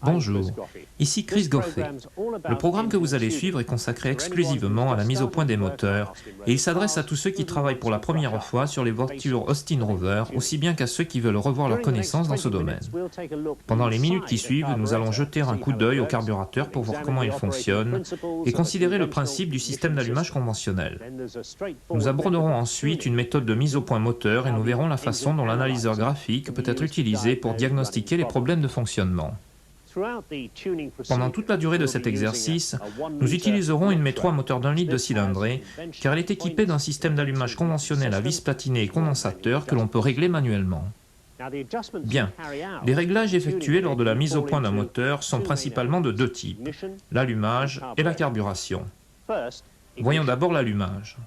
Bonjour, ici Chris Goffey. Le programme que vous allez suivre est consacré exclusivement à la mise au point des moteurs et il s'adresse à tous ceux qui travaillent pour la première fois sur les voitures Austin Rover, aussi bien qu'à ceux qui veulent revoir leurs connaissances dans ce domaine. Pendant les minutes qui suivent, nous allons jeter un coup d'œil au carburateur pour voir comment il fonctionne et considérer le principe du système d'allumage conventionnel. Nous aborderons ensuite une méthode de mise au point moteur et nous verrons la façon dont l'analyseur graphique peut être utilisé pour diagnostiquer les problèmes de fonctionnement. Pendant toute la durée de cet exercice, nous utiliserons une métro à moteur d'1 litre de cylindrée, car elle est équipée d'un système d'allumage conventionnel à vis platinée et condensateur que l'on peut régler manuellement. Bien, les réglages effectués lors de la mise au point d'un moteur sont principalement de deux types, l'allumage et la carburation. Voyons d'abord l'allumage.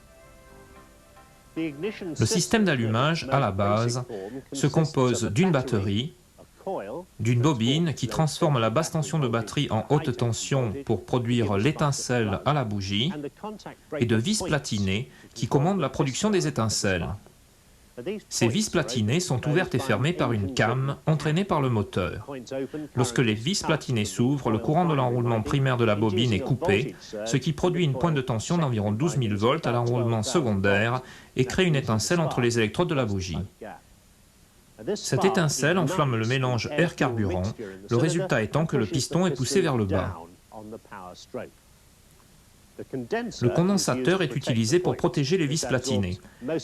Le système d'allumage, à la base, se compose d'une batterie, d'une bobine qui transforme la basse tension de batterie en haute tension pour produire l'étincelle à la bougie, et de vis platinées qui commandent la production des étincelles. Ces vis platinées sont ouvertes et fermées par une came entraînée par le moteur. Lorsque les vis platinées s'ouvrent, le courant de l'enroulement primaire de la bobine est coupé, ce qui produit une pointe de tension d'environ 12 000 volts à l'enroulement secondaire et crée une étincelle entre les électrodes de la bougie. Cette étincelle enflamme le mélange air-carburant, le résultat étant que le piston est poussé vers le bas. Le condensateur est utilisé pour protéger les vis platinées.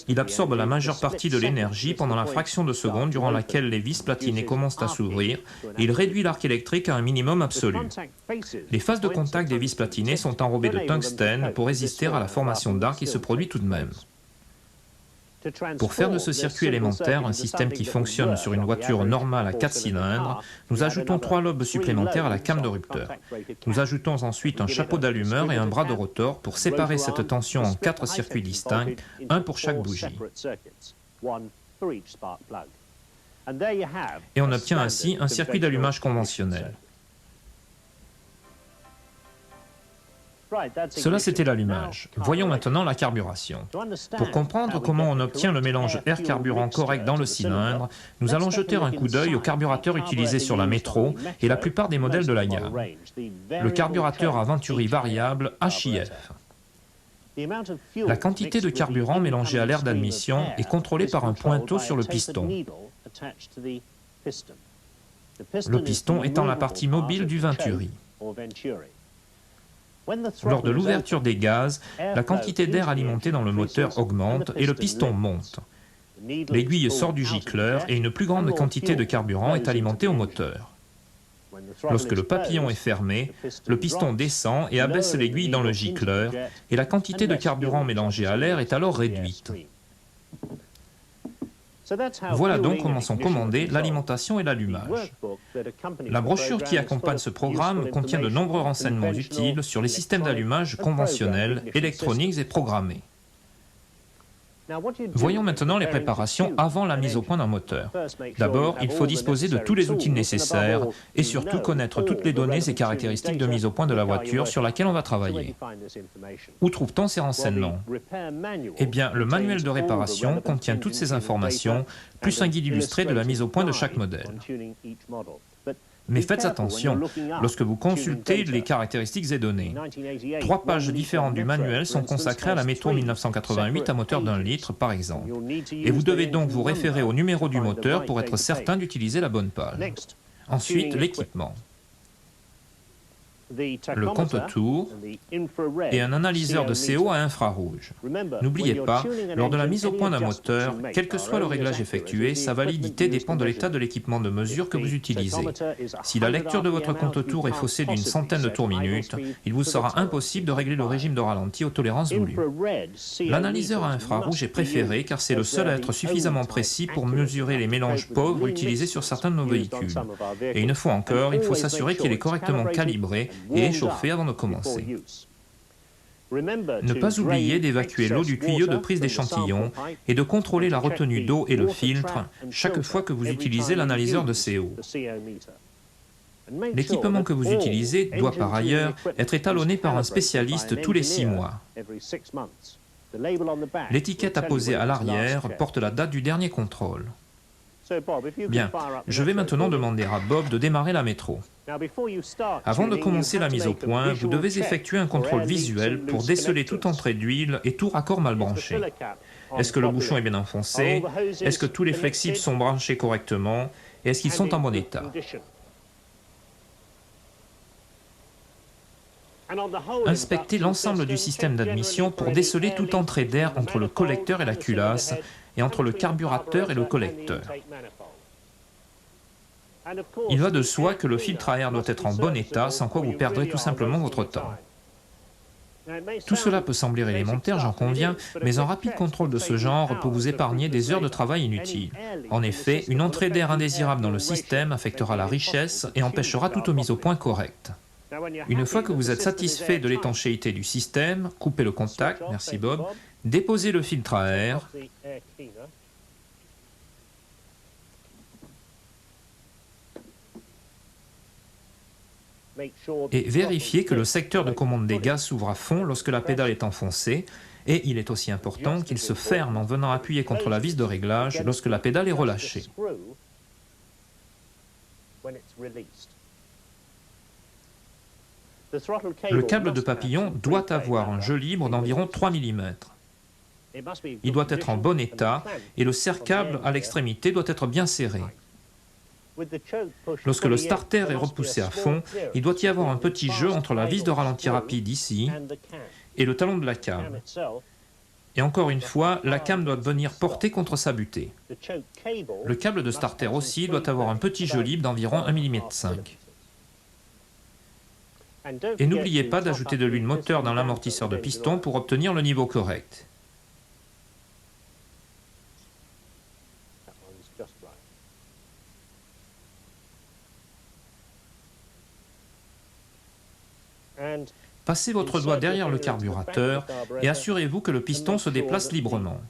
Il absorbe la majeure partie de l'énergie pendant la fraction de seconde durant laquelle les vis platinées commencent à s'ouvrir et il réduit l'arc électrique à un minimum absolu. Les phases de contact des vis platinées sont enrobées de tungstène pour résister à la formation d'arc qui se produit tout de même. Pour faire de ce circuit élémentaire un système qui fonctionne sur une voiture normale à 4 cylindres, nous ajoutons 3 lobes supplémentaires à la came de rupteur. Nous ajoutons ensuite un chapeau d'allumeur et un bras de rotor pour séparer cette tension en 4 circuits distincts, un pour chaque bougie. Et on obtient ainsi un circuit d'allumage conventionnel. Cela, c'était l'allumage. Voyons maintenant la carburation. Pour comprendre comment on obtient le mélange air-carburant correct dans le cylindre, nous allons jeter un coup d'œil au carburateur utilisé sur la métro et la plupart des modèles de la gamme. Le carburateur à venturi variable HIF. La quantité de carburant mélangée à l'air d'admission est contrôlée par un pointeau sur le piston. Le piston étant la partie mobile du venturi. Lors de l'ouverture des gaz, la quantité d'air alimenté dans le moteur augmente et le piston monte. L'aiguille sort du gicleur et une plus grande quantité de carburant est alimentée au moteur. Lorsque le papillon est fermé, le piston descend et abaisse l'aiguille dans le gicleur et la quantité de carburant mélangée à l'air est alors réduite. Voilà donc comment sont commandées l'alimentation et l'allumage. La brochure qui accompagne ce programme contient de nombreux renseignements utiles sur les systèmes d'allumage conventionnels, électroniques et programmés. Voyons maintenant les préparations avant la mise au point d'un moteur. D'abord, il faut disposer de tous les outils nécessaires et surtout connaître toutes les données et caractéristiques de mise au point de la voiture sur laquelle on va travailler. Où trouve-t-on ces renseignements? Eh bien, le manuel de réparation contient toutes ces informations, plus un guide illustré de la mise au point de chaque modèle. Mais faites attention, lorsque vous consultez les caractéristiques et données. 3 pages différentes du manuel sont consacrées à la métro 1988 à moteur d'1 litre, par exemple. Et vous devez donc vous référer au numéro du moteur pour être certain d'utiliser la bonne page. Ensuite, l'équipement. Le compte-tours et un analyseur de CO à infrarouge. N'oubliez pas, lors de la mise au point d'un moteur, quel que soit le réglage effectué, sa validité dépend de l'état de l'équipement de mesure que vous utilisez. Si la lecture de votre compte-tours est faussée d'une centaine de tours minute, il vous sera impossible de régler le régime de ralenti aux tolérances voulues. L'analyseur à infrarouge est préféré car c'est le seul à être suffisamment précis pour mesurer les mélanges pauvres utilisés sur certains de nos véhicules. Et une fois encore, il faut s'assurer qu'il est correctement calibré et échauffer avant de commencer. Ne pas oublier d'évacuer l'eau du tuyau de prise d'échantillon et de contrôler la retenue d'eau et le filtre chaque fois que vous utilisez l'analyseur de CO. L'équipement que vous utilisez doit par ailleurs être étalonné par un spécialiste tous les 6 mois. L'étiquette apposée à l'arrière porte la date du dernier contrôle. Bien, je vais maintenant demander à Bob de démarrer la métro. Avant de commencer la mise au point, vous devez effectuer un contrôle visuel pour déceler toute entrée d'huile et tout raccord mal branché. Est-ce que le bouchon est bien enfoncé? Est-ce que tous les flexibles sont branchés correctement? Et est-ce qu'ils sont en bon état? Inspectez l'ensemble du système d'admission pour déceler toute entrée d'air entre le collecteur et la culasse, et entre le carburateur et le collecteur. Il va de soi que le filtre à air doit être en bon état, sans quoi vous perdrez tout simplement votre temps. Tout cela peut sembler élémentaire, j'en conviens, mais un rapide contrôle de ce genre peut vous épargner des heures de travail inutiles. En effet, une entrée d'air indésirable dans le système affectera la richesse et empêchera toute mise au point correcte. Une fois que vous êtes satisfait de l'étanchéité du système, coupez le contact, merci Bob, déposez le filtre à air, et vérifiez que le secteur de commande des gaz s'ouvre à fond lorsque la pédale est enfoncée, et il est aussi important qu'il se ferme en venant appuyer contre la vis de réglage lorsque la pédale est relâchée. Le câble de papillon doit avoir un jeu libre d'environ 3 mm. Il doit être en bon état et le serre-câble à l'extrémité doit être bien serré. Lorsque le starter est repoussé à fond, il doit y avoir un petit jeu entre la vis de ralenti rapide ici et le talon de la cam. Et encore une fois, la cam doit venir porter contre sa butée. Le câble de starter aussi doit avoir un petit jeu libre d'environ 1,5 mm. Et n'oubliez pas d'ajouter de l'huile moteur dans l'amortisseur de piston pour obtenir le niveau correct. Passez votre doigt derrière le carburateur et assurez-vous que le piston se déplace librement.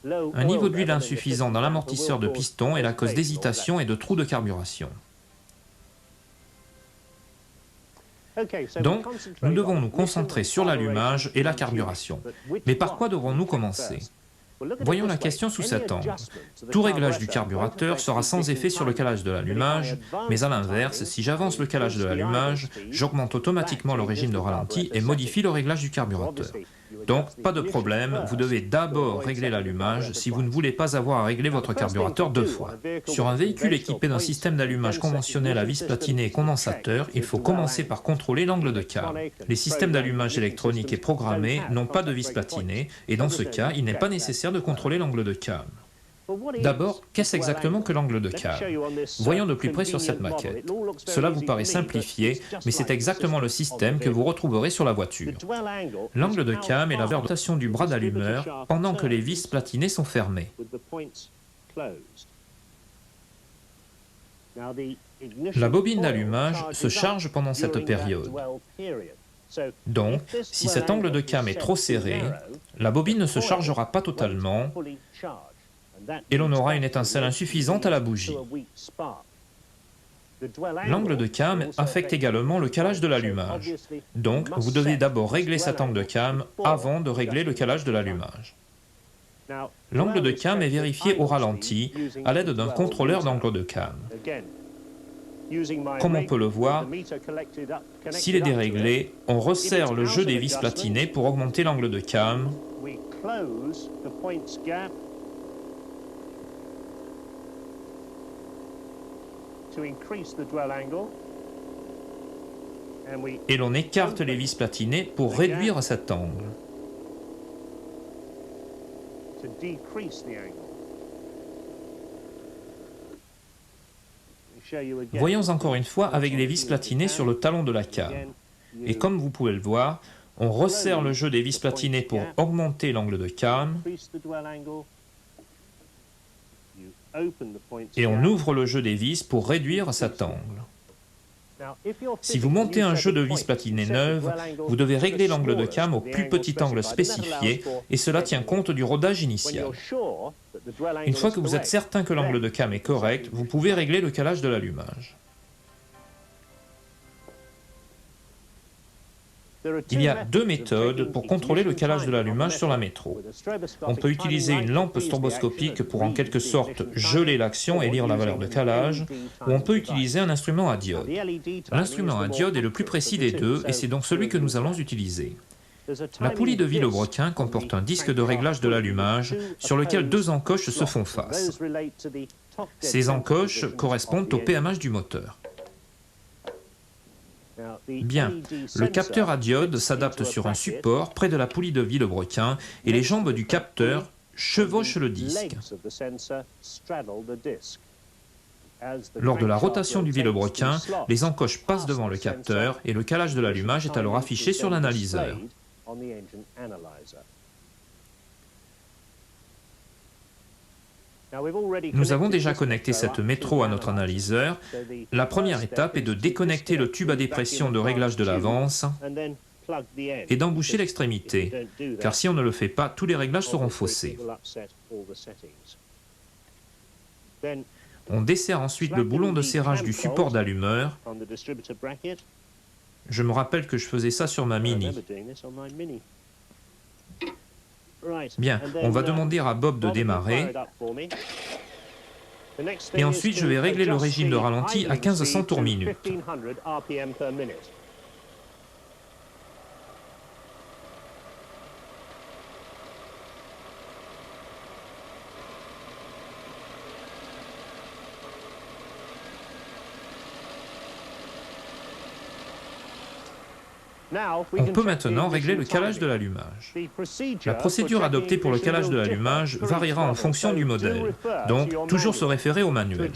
Un niveau d'huile insuffisant dans l'amortisseur de piston est la cause d'hésitation et de trous de carburation. Donc, nous devons nous concentrer sur l'allumage et la carburation. Mais par quoi devrons-nous commencer? Voyons la question sous cet angle. Tout réglage du carburateur sera sans effet sur le calage de l'allumage, mais à l'inverse, si j'avance le calage de l'allumage, j'augmente automatiquement le régime de ralenti et modifie le réglage du carburateur. Donc, pas de problème, vous devez d'abord régler l'allumage si vous ne voulez pas avoir à régler votre carburateur deux fois. Sur un véhicule équipé d'un système d'allumage conventionnel à vis platinée et condensateur, il faut commencer par contrôler l'angle de cam. Les systèmes d'allumage électronique et programmés n'ont pas de vis platinée, et dans ce cas, il n'est pas nécessaire de contrôler l'angle de cam. D'abord, qu'est-ce exactement que l'angle de cam? Voyons de plus près sur cette maquette. Cela vous paraît simplifié, mais c'est exactement le système que vous retrouverez sur la voiture. L'angle de cam est la rotation du bras d'allumeur pendant que les vis platinées sont fermées. La bobine d'allumage se charge pendant cette période. Donc, si cet angle de cam est trop serré, la bobine ne se chargera pas totalement et l'on aura une étincelle insuffisante à la bougie. L'angle de cam affecte également le calage de l'allumage. Donc, vous devez d'abord régler cet angle de cam avant de régler le calage de l'allumage. L'angle de cam est vérifié au ralenti à l'aide d'un contrôleur d'angle de cam. Comme on peut le voir, s'il est déréglé, on resserre le jeu des vis platinées pour augmenter l'angle de cam. Et l'on écarte les vis platinées pour réduire cet angle. Voyons encore une fois avec les vis platinées sur le talon de la cam. Et comme vous pouvez le voir, on resserre le jeu des vis platinées pour augmenter l'angle de cam. Et on ouvre le jeu des vis pour réduire cet angle. Si vous montez un jeu de vis platinées neuve, vous devez régler l'angle de cam au plus petit angle spécifié et cela tient compte du rodage initial. Une fois que vous êtes certain que l'angle de cam est correct, vous pouvez régler le calage de l'allumage. Il y a deux méthodes pour contrôler le calage de l'allumage sur la métro. On peut utiliser une lampe stroboscopique pour en quelque sorte geler l'action et lire la valeur de calage, ou on peut utiliser un instrument à diode. L'instrument à diode est le plus précis des deux et c'est donc celui que nous allons utiliser. La poulie de Villebrequin comporte un disque de réglage de l'allumage sur lequel deux encoches se font face. Ces encoches correspondent au PMH du moteur. Bien, le capteur à diode s'adapte sur un support près de la poulie de Villebrequin et les jambes du capteur chevauchent le disque. Lors de la rotation du Villebrequin, les encoches passent devant le capteur et le calage de l'allumage est alors affiché sur l'analyseur. Nous avons déjà connecté cette métro à notre analyseur. La première étape est de déconnecter le tube à dépression de réglage de l'avance et d'emboucher l'extrémité, car si on ne le fait pas, tous les réglages seront faussés. On desserre ensuite le boulon de serrage du support d'allumeur. Je me rappelle que je faisais ça sur ma Mini. Bien, on va demander à Bob de démarrer. Et ensuite, je vais régler le régime de ralenti à 1500 tours minute. On peut maintenant régler le calage de l'allumage. La procédure adoptée pour le calage de l'allumage variera en fonction du modèle, donc toujours se référer au manuel.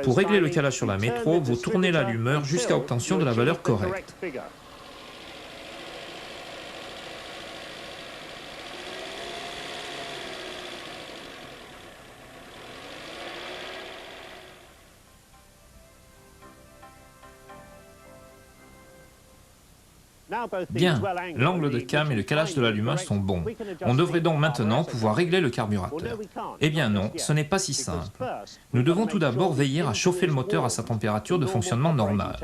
Pour régler le calage sur la métro, vous tournez l'allumeur jusqu'à obtention de la valeur correcte. Bien, l'angle de cam et le calage de l'allumage sont bons. On devrait donc maintenant pouvoir régler le carburateur. Eh bien non, ce n'est pas si simple. Nous devons tout d'abord veiller à chauffer le moteur à sa température de fonctionnement normale.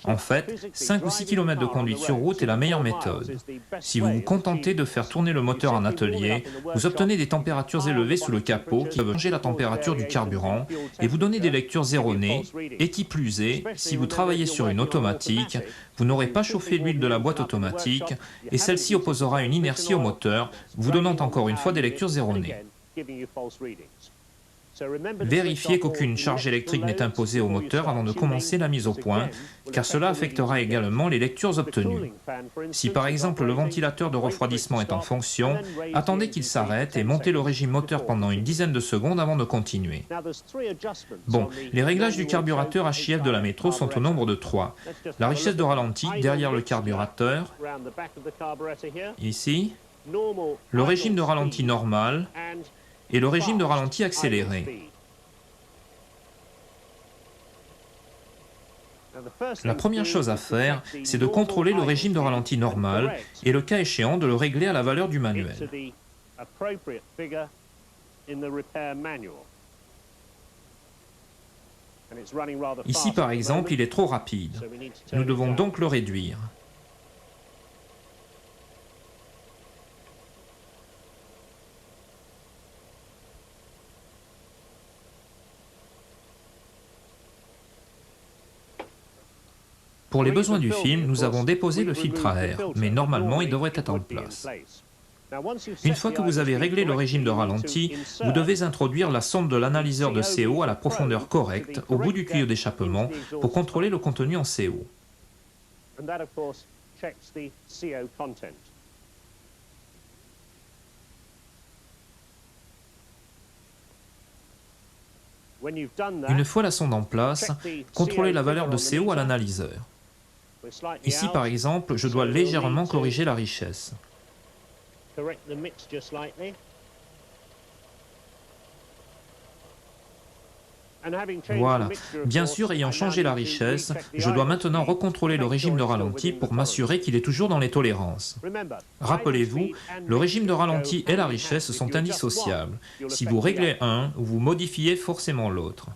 En fait, 5 ou 6 km de conduite sur route est la meilleure méthode. Si vous vous contentez de faire tourner le moteur en atelier, vous obtenez des températures élevées sous le capot qui peuvent changer la température du carburant et vous donner des lectures erronées, et qui plus est, si vous travaillez sur une automatique, vous n'aurez pas chauffé l'huile de la boîte automatique et celle-ci opposera une inertie au moteur, vous donnant encore une fois des lectures erronées. Vérifiez qu'aucune charge électrique n'est imposée au moteur avant de commencer la mise au point, car cela affectera également les lectures obtenues. Si par exemple le ventilateur de refroidissement est en fonction, attendez qu'il s'arrête et montez le régime moteur pendant une dizaine de secondes avant de continuer. Bon, les réglages du carburateur HIF de la métro sont au nombre de 3. La richesse de ralenti derrière le carburateur, ici, le régime de ralenti normal, et le régime de ralenti accéléré. La première chose à faire, c'est de contrôler le régime de ralenti normal et le cas échéant de le régler à la valeur du manuel. Ici par exemple, il est trop rapide. Nous devons donc le réduire. Pour les besoins du film, nous avons déposé le filtre à air, mais normalement il devrait être en place. Une fois que vous avez réglé le régime de ralenti, vous devez introduire la sonde de l'analyseur de CO à la profondeur correcte au bout du tuyau d'échappement pour contrôler le contenu en CO. Une fois la sonde en place, contrôlez la valeur de CO à l'analyseur. Ici, par exemple, je dois légèrement corriger la richesse. Voilà. Bien sûr, ayant changé la richesse, je dois maintenant recontrôler le régime de ralenti pour m'assurer qu'il est toujours dans les tolérances. Rappelez-vous, le régime de ralenti et la richesse sont indissociables. Si vous réglez un, vous modifiez forcément l'autre.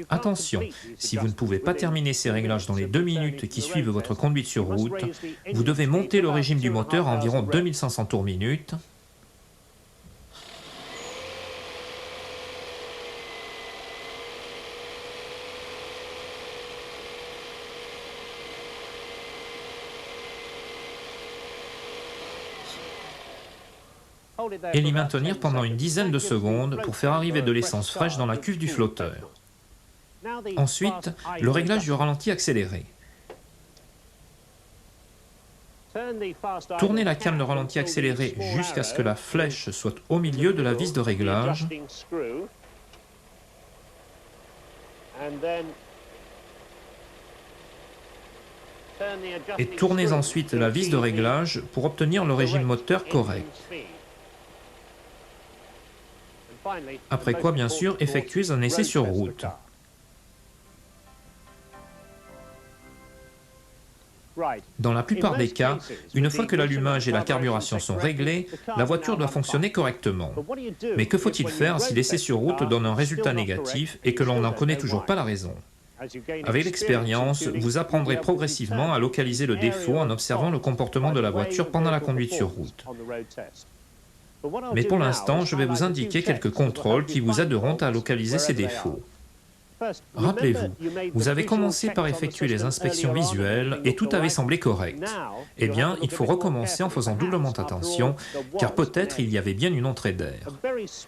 Attention, si vous ne pouvez pas terminer ces réglages dans les 2 minutes qui suivent votre conduite sur route, vous devez monter le régime du moteur à environ 2500 tours minute. Et l'y maintenir pendant une dizaine de secondes pour faire arriver de l'essence fraîche dans la cuve du flotteur. Ensuite, le réglage du ralenti accéléré. Tournez la came de ralenti accéléré jusqu'à ce que la flèche soit au milieu de la vis de réglage. Et tournez ensuite la vis de réglage pour obtenir le régime moteur correct. Après quoi, bien sûr, effectuez un essai sur route. Dans la plupart des cas, une fois que l'allumage et la carburation sont réglés, la voiture doit fonctionner correctement. Mais que faut-il faire si l'essai sur route donne un résultat négatif et que l'on n'en connaît toujours pas la raison? Avec l'expérience, vous apprendrez progressivement à localiser le défaut en observant le comportement de la voiture pendant la conduite sur route. Mais pour l'instant, je vais vous indiquer quelques contrôles qui vous aideront à localiser ces défauts. Rappelez-vous, vous avez commencé par effectuer les inspections visuelles et tout avait semblé correct. Eh bien, il faut recommencer en faisant doublement attention, car peut-être il y avait bien une entrée d'air.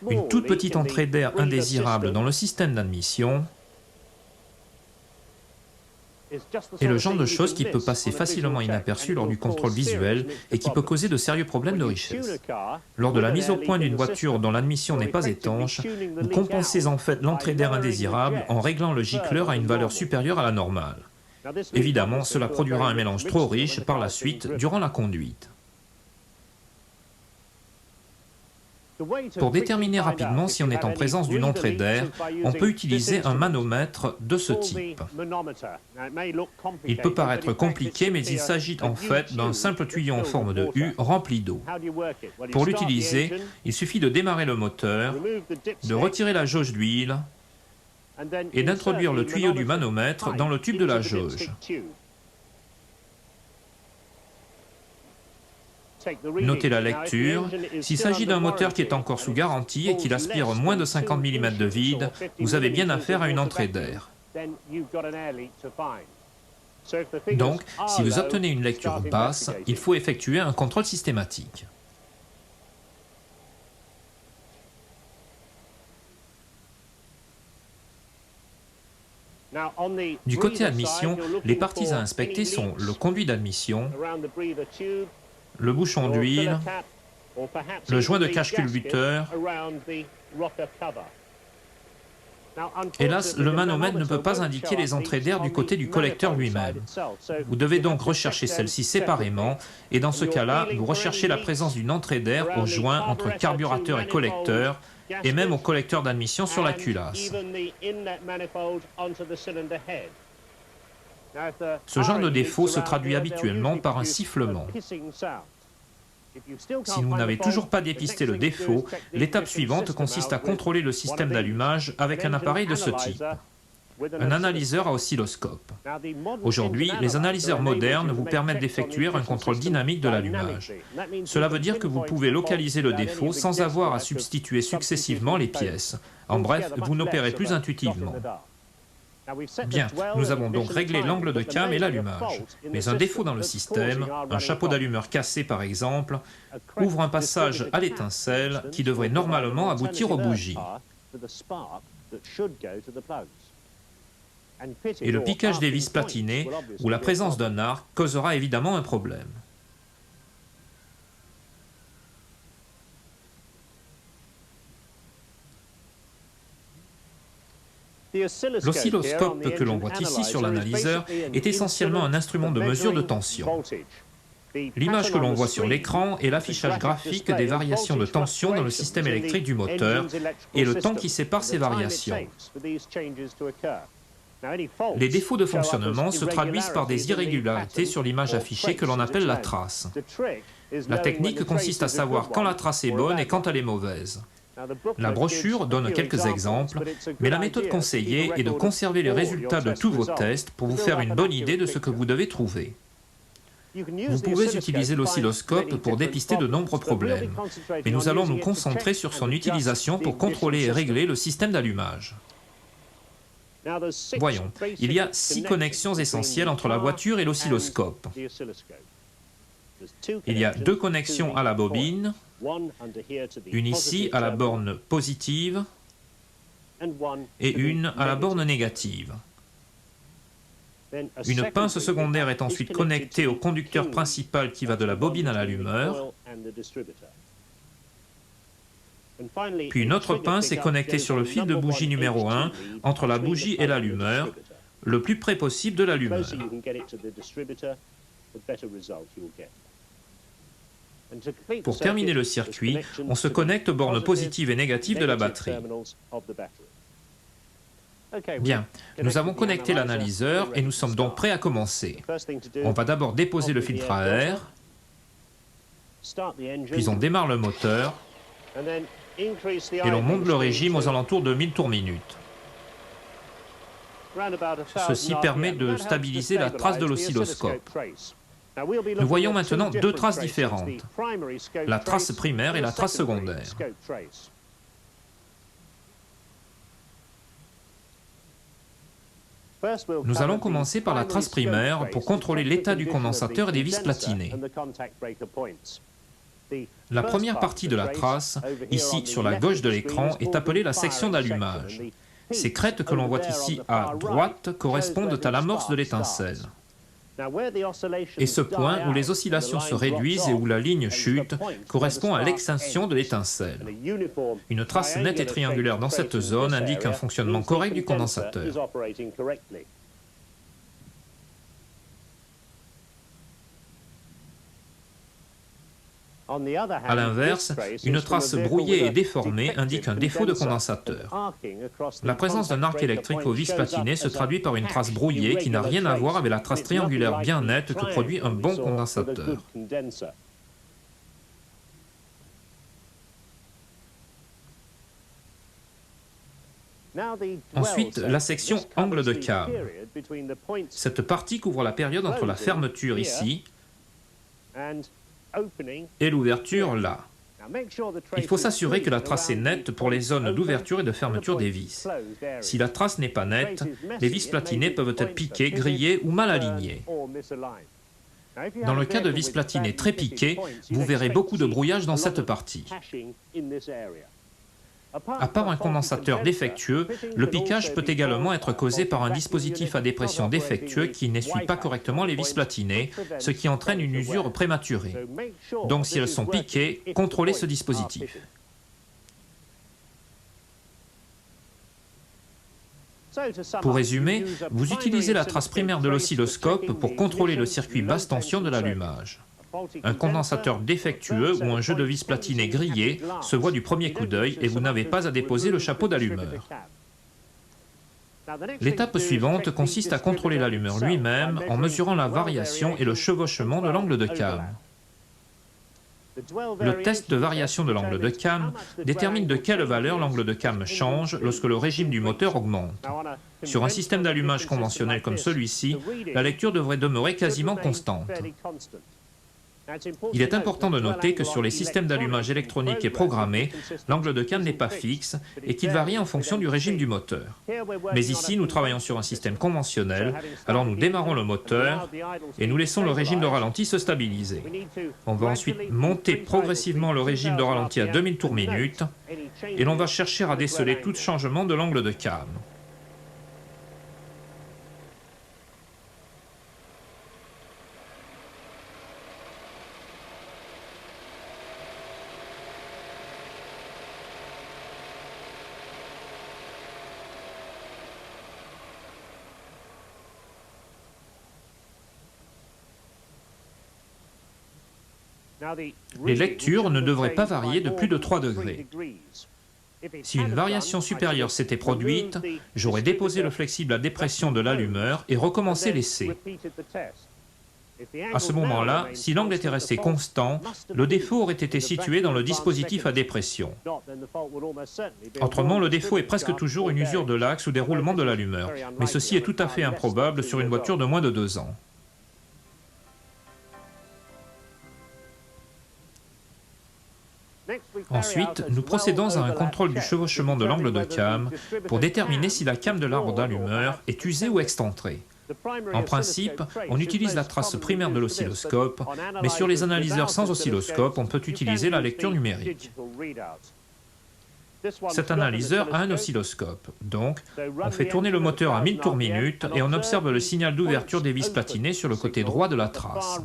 Une toute petite entrée d'air indésirable dans le système d'admission est le genre de choses qui peut passer facilement inaperçu lors du contrôle visuel et qui peut causer de sérieux problèmes de richesse. Lors de la mise au point d'une voiture dont l'admission n'est pas étanche, vous compensez en fait l'entrée d'air indésirable en réglant le gicleur à une valeur supérieure à la normale. Évidemment, cela produira un mélange trop riche par la suite durant la conduite. Pour déterminer rapidement si on est en présence d'une entrée d'air, on peut utiliser un manomètre de ce type. Il peut paraître compliqué, mais il s'agit en fait d'un simple tuyau en forme de U rempli d'eau. Pour l'utiliser, il suffit de démarrer le moteur, de retirer la jauge d'huile et d'introduire le tuyau du manomètre dans le tube de la jauge. Notez la lecture. S'il s'agit d'un moteur qui est encore sous garantie et qu'il aspire moins de 50 mm de vide, vous avez bien affaire à une entrée d'air. Donc, si vous obtenez une lecture basse, il faut effectuer un contrôle systématique. Du côté admission, les parties à inspecter sont le conduit d'admission, le bouchon d'huile, le joint de cache-culbuteur. Hélas, le manomètre ne peut pas indiquer les entrées d'air du côté du collecteur lui-même. Vous devez donc rechercher celle-ci séparément, et dans ce cas-là, vous recherchez la présence d'une entrée d'air au joint entre carburateur et collecteur, et même au collecteur d'admission sur la culasse. Ce genre de défaut se traduit habituellement par un sifflement. Si vous n'avez toujours pas dépisté le défaut, l'étape suivante consiste à contrôler le système d'allumage avec un appareil de ce type, un analyseur à oscilloscope. Aujourd'hui, les analyseurs modernes vous permettent d'effectuer un contrôle dynamique de l'allumage. Cela veut dire que vous pouvez localiser le défaut sans avoir à substituer successivement les pièces. En bref, vous n'opérez plus intuitivement. Bien, nous avons donc réglé l'angle de came et l'allumage. Mais un défaut dans le système, un chapeau d'allumeur cassé par exemple, ouvre un passage à l'étincelle qui devrait normalement aboutir aux bougies. Et le piquage des vis platinées ou la présence d'un arc causera évidemment un problème. L'oscilloscope que l'on voit ici sur l'analyseur est essentiellement un instrument de mesure de tension. L'image que l'on voit sur l'écran est l'affichage graphique des variations de tension dans le système électrique du moteur et le temps qui sépare ces variations. Les défauts de fonctionnement se traduisent par des irrégularités sur l'image affichée que l'on appelle la trace. La technique consiste à savoir quand la trace est bonne et quand elle est mauvaise. La brochure donne quelques exemples, mais la méthode conseillée est de conserver les résultats de tous vos tests pour vous faire une bonne idée de ce que vous devez trouver. Vous pouvez utiliser l'oscilloscope pour dépister de nombreux problèmes, mais nous allons nous concentrer sur son utilisation pour contrôler et régler le système d'allumage. Voyons, il y a 6 connexions essentielles entre la voiture et l'oscilloscope. Il y a 2 connexions à la bobine, une ici à la borne positive et une à la borne négative. Une pince secondaire est ensuite connectée au conducteur principal qui va de la bobine à l'allumeur. Puis une autre pince est connectée sur le fil de bougie numéro 1 entre la bougie et l'allumeur, le plus près possible de l'allumeur. Pour terminer le circuit, on se connecte aux bornes positives et négatives de la batterie. Bien, nous avons connecté l'analyseur et nous sommes donc prêts à commencer. On va d'abord déposer le filtre à air, puis on démarre le moteur et l'on monte le régime aux alentours de 1000 tours minute. Ceci permet de stabiliser la trace de l'oscilloscope. Nous voyons maintenant 2 traces différentes, la trace primaire et la trace secondaire. Nous allons commencer par la trace primaire pour contrôler l'état du condensateur et des vis platinées. La première partie de la trace, ici sur la gauche de l'écran, est appelée la section d'allumage. Ces crêtes que l'on voit ici à droite correspondent à l'amorce de l'étincelle. Et ce point où les oscillations se réduisent et où la ligne chute correspond à l'extinction de l'étincelle. Une trace nette et triangulaire dans cette zone indique un fonctionnement correct du condensateur. A l'inverse, une trace brouillée et déformée indique un défaut de condensateur. La présence d'un arc électrique aux vis platinées se traduit par une trace brouillée qui n'a rien à voir avec la trace triangulaire bien nette que produit un bon condensateur. Ensuite, la section angle de cam. Cette partie couvre la période entre la fermeture ici et l'ouverture là. Il faut s'assurer que la trace est nette pour les zones d'ouverture et de fermeture des vis. Si la trace n'est pas nette, les vis platinées peuvent être piquées, grillées ou mal alignées. Dans le cas de vis platinées très piquées, vous verrez beaucoup de brouillage dans cette partie. À part un condensateur défectueux, le piquage peut également être causé par un dispositif à dépression défectueux qui n'essuie pas correctement les vis platinées, ce qui entraîne une usure prématurée. Donc si elles sont piquées, contrôlez ce dispositif. Pour résumer, vous utilisez la trace primaire de l'oscilloscope pour contrôler le circuit basse tension de l'allumage. Un condensateur défectueux ou un jeu de vis platinées grillé se voit du premier coup d'œil et vous n'avez pas à déposer le chapeau d'allumeur. L'étape suivante consiste à contrôler l'allumeur lui-même en mesurant la variation et le chevauchement de l'angle de cam. Le test de variation de l'angle de cam détermine de quelle valeur l'angle de cam change lorsque le régime du moteur augmente. Sur un système d'allumage conventionnel comme celui-ci, la lecture devrait demeurer quasiment constante. Il est important de noter que sur les systèmes d'allumage électronique et programmés, l'angle de cam n'est pas fixe et qu'il varie en fonction du régime du moteur. Mais ici, nous travaillons sur un système conventionnel, alors nous démarrons le moteur et nous laissons le régime de ralenti se stabiliser. On va ensuite monter progressivement le régime de ralenti à 2000 tours minute et l'on va chercher à déceler tout changement de l'angle de cam. Les lectures ne devraient pas varier de plus de 3 degrés. Si une variation supérieure s'était produite, j'aurais déposé le flexible à dépression de l'allumeur et recommencé l'essai. À ce moment-là, si l'angle était resté constant, le défaut aurait été situé dans le dispositif à dépression. Autrement, le défaut est presque toujours une usure de l'axe ou des roulements de l'allumeur, mais ceci est tout à fait improbable sur une voiture de moins de 2 ans. Ensuite, nous procédons à un contrôle du chevauchement de l'angle de cam pour déterminer si la cam de l'arbre d'allumeur est usée ou excentrée. En principe, on utilise la trace primaire de l'oscilloscope, mais sur les analyseurs sans oscilloscope, on peut utiliser la lecture numérique. Cet analyseur a un oscilloscope, donc on fait tourner le moteur à 1000 tours minute et on observe le signal d'ouverture des vis platinées sur le côté droit de la trace.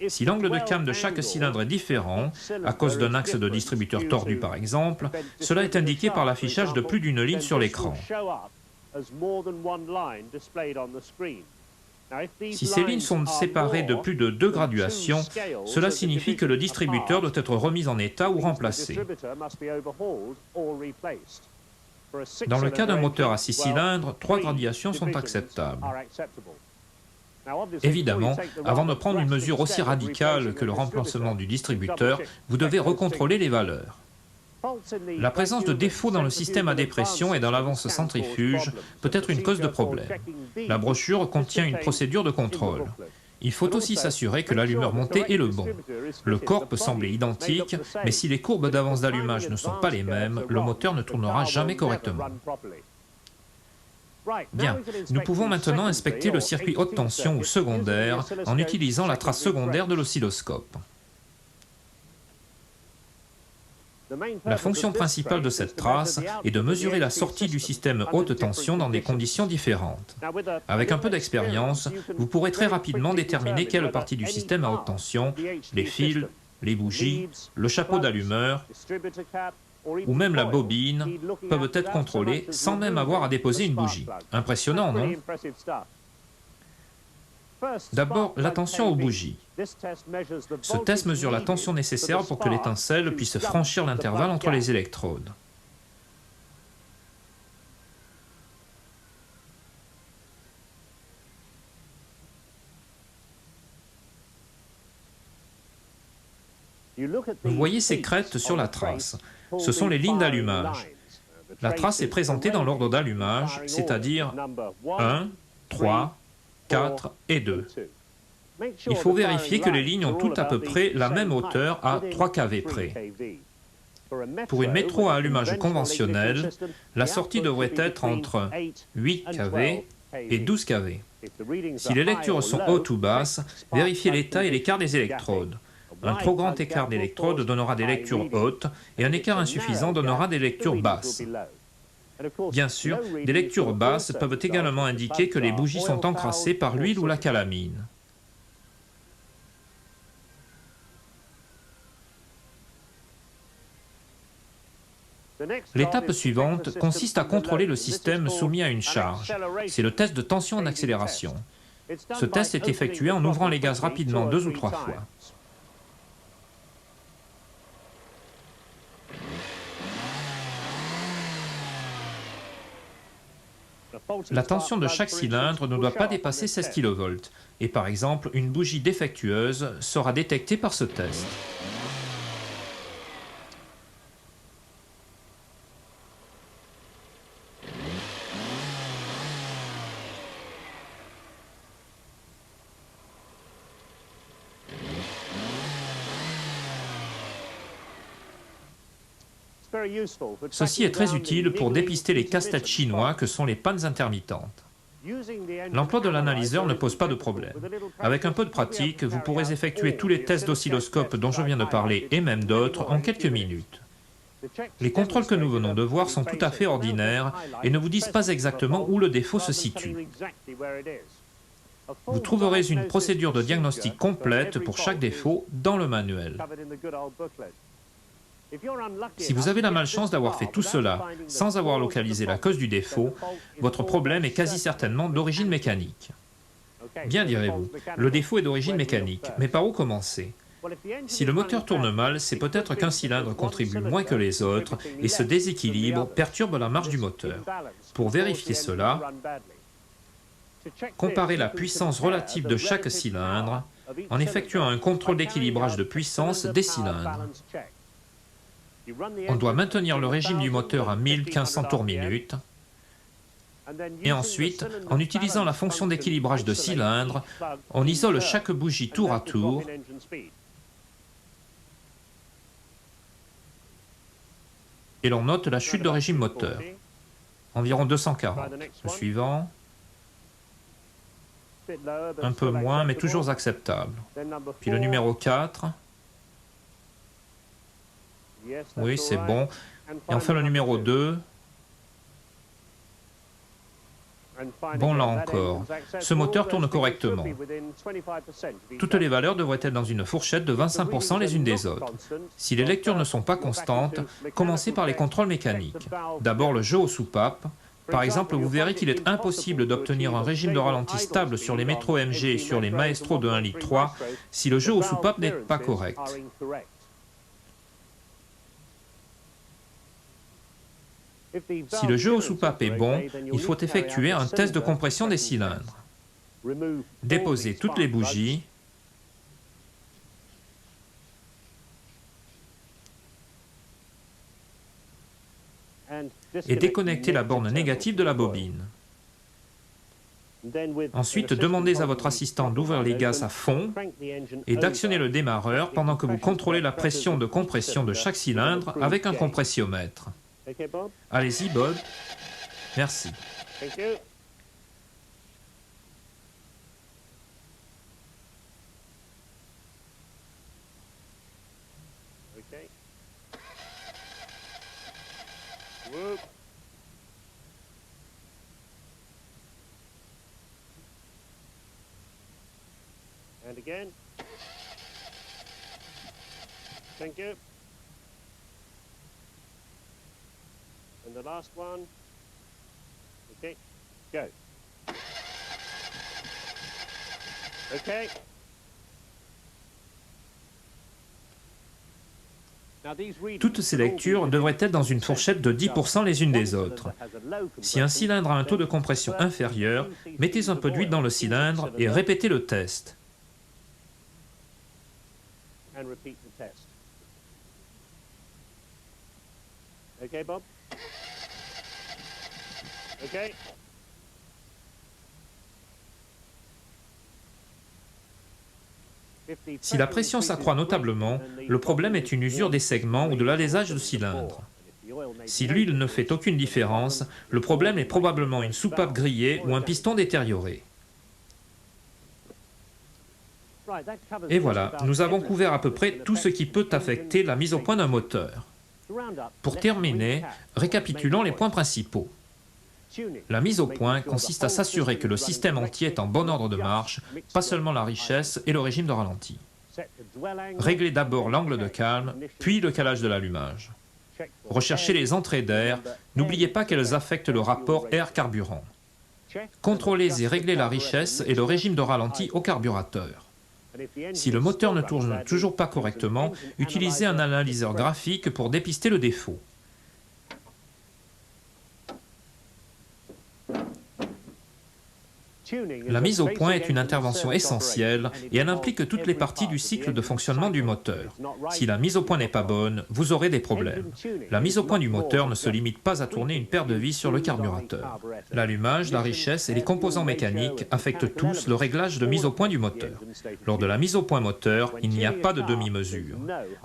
Si l'angle de cam de chaque cylindre est différent, à cause d'un axe de distributeur tordu par exemple, cela est indiqué par l'affichage de plus d'une ligne sur l'écran. Si ces lignes sont séparées de plus de 2 graduations, cela signifie que le distributeur doit être remis en état ou remplacé. Dans le cas d'un moteur à 6 cylindres, 3 graduations sont acceptables. Évidemment, avant de prendre une mesure aussi radicale que le remplacement du distributeur, vous devez recontrôler les valeurs. La présence de défauts dans le système à dépression et dans l'avance centrifuge peut être une cause de problème. La brochure contient une procédure de contrôle. Il faut aussi s'assurer que l'allumeur monté est le bon. Le corps peut sembler identique, mais si les courbes d'avance d'allumage ne sont pas les mêmes, le moteur ne tournera jamais correctement. Bien, nous pouvons maintenant inspecter le circuit haute tension ou secondaire en utilisant la trace secondaire de l'oscilloscope. La fonction principale de cette trace est de mesurer la sortie du système haute tension dans des conditions différentes. Avec un peu d'expérience, vous pourrez très rapidement déterminer quelle partie du système à haute tension, les fils, les bougies, le chapeau d'allumeur, ou même la bobine, peuvent être contrôlées sans même avoir à déposer une bougie. Impressionnant, non? D'abord, la tension aux bougies. Ce test mesure la tension nécessaire pour que l'étincelle puisse franchir l'intervalle entre les électrodes. Vous voyez ces crêtes sur la trace. Ce sont les lignes d'allumage. La trace est présentée dans l'ordre d'allumage, c'est-à-dire 1, 3, 4 et 2. Il faut vérifier que les lignes ont toutes à peu près la même hauteur à 3 kV près. Pour une métro à allumage conventionnelle, la sortie devrait être entre 8 kV et 12 kV. Si les lectures sont hautes ou basses, vérifiez l'état et l'écart des électrodes. Un trop grand écart d'électrodes donnera des lectures hautes et un écart insuffisant donnera des lectures basses. Bien sûr, des lectures basses peuvent également indiquer que les bougies sont encrassées par l'huile ou la calamine. L'étape suivante consiste à contrôler le système soumis à une charge. C'est le test de tension en accélération. Ce test est effectué en ouvrant les gaz rapidement 2 ou 3 fois. La tension de chaque cylindre ne doit pas dépasser 16 kV, et par exemple, une bougie défectueuse sera détectée par ce test. Ceci est très utile pour dépister les casse-têtes chinois que sont les pannes intermittentes. L'emploi de l'analyseur ne pose pas de problème. Avec un peu de pratique, vous pourrez effectuer tous les tests d'oscilloscope dont je viens de parler et même d'autres en quelques minutes. Les contrôles que nous venons de voir sont tout à fait ordinaires et ne vous disent pas exactement où le défaut se situe. Vous trouverez une procédure de diagnostic complète pour chaque défaut dans le manuel. Si vous avez la malchance d'avoir fait tout cela sans avoir localisé la cause du défaut, votre problème est quasi certainement d'origine mécanique. Bien direz-vous, le défaut est d'origine mécanique, mais par où commencer? Si le moteur tourne mal, c'est peut-être qu'un cylindre contribue moins que les autres et ce déséquilibre perturbe la marche du moteur. Pour vérifier cela, Comparez la puissance relative de chaque cylindre en effectuant un contrôle d'équilibrage de puissance des cylindres. On doit maintenir le régime du moteur à 1500 tours minute. Et ensuite, en utilisant la fonction d'équilibrage de cylindres, on isole chaque bougie tour à tour. Et l'on note la chute de régime moteur. Environ 240. Le suivant. Un peu moins, mais toujours acceptable. Puis le numéro 4. Oui, c'est bon. Et enfin le numéro 2. Bon, là encore, ce moteur tourne correctement. Toutes les valeurs devraient être dans une fourchette de 25% les unes des autres. Si les lectures ne sont pas constantes, commencez par les contrôles mécaniques. D'abord le jeu aux soupapes. Par exemple, vous verrez qu'il est impossible d'obtenir un régime de ralenti stable sur les Metro MG et sur les Maestro de 1,3 litre si le jeu aux soupapes n'est pas correct. Si le jeu aux soupapes est bon, il faut effectuer un test de compression des cylindres. Déposez toutes les bougies. Et déconnectez la borne négative de la bobine. Ensuite, demandez à votre assistant d'ouvrir les gaz à fond et d'actionner le démarreur pendant que vous contrôlez la pression de compression de chaque cylindre avec un compressiomètre. Allez-y, Bob. Merci. And again. Thank you. And the last one. Okay, go. Okay. Toutes ces lectures devraient être dans une fourchette de 10% les unes des autres. Si un cylindre a un taux de compression inférieur, mettez un peu d'huile dans le cylindre et répétez le test. Okay, Bob? Okay. Si la pression s'accroît notablement, le problème est une usure des segments ou de l'alésage de cylindre. Si l'huile ne fait aucune différence, le problème est probablement une soupape grillée ou un piston détérioré. Et voilà, nous avons couvert à peu près tout ce qui peut affecter la mise au point d'un moteur. Pour terminer, récapitulons les points principaux. La mise au point consiste à s'assurer que le système entier est en bon ordre de marche, pas seulement la richesse et le régime de ralenti. Réglez d'abord l'angle de calme, puis le calage de l'allumage. Recherchez les entrées d'air, n'oubliez pas qu'elles affectent le rapport air-carburant. Contrôlez et réglez la richesse et le régime de ralenti au carburateur. Si le moteur ne tourne toujours pas correctement, utilisez un analyseur graphique pour dépister le défaut. La mise au point est une intervention essentielle et elle implique toutes les parties du cycle de fonctionnement du moteur. Si la mise au point n'est pas bonne, vous aurez des problèmes. La mise au point du moteur ne se limite pas à tourner une paire de vis sur le carburateur. L'allumage, la richesse et les composants mécaniques affectent tous le réglage de mise au point du moteur. Lors de la mise au point moteur, il n'y a pas de demi-mesure.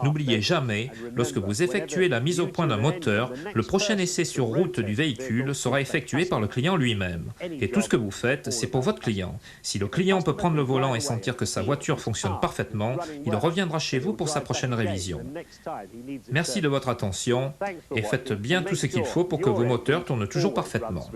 N'oubliez jamais, lorsque vous effectuez la mise au point d'un moteur, le prochain essai sur route du véhicule sera effectué par le client lui-même. Et tout ce que vous faites, c'est pour votre client. Si le client peut prendre le volant et sentir que sa voiture fonctionne parfaitement, il reviendra chez vous pour sa prochaine révision. Merci de votre attention et faites bien tout ce qu'il faut pour que vos moteurs tournent toujours parfaitement.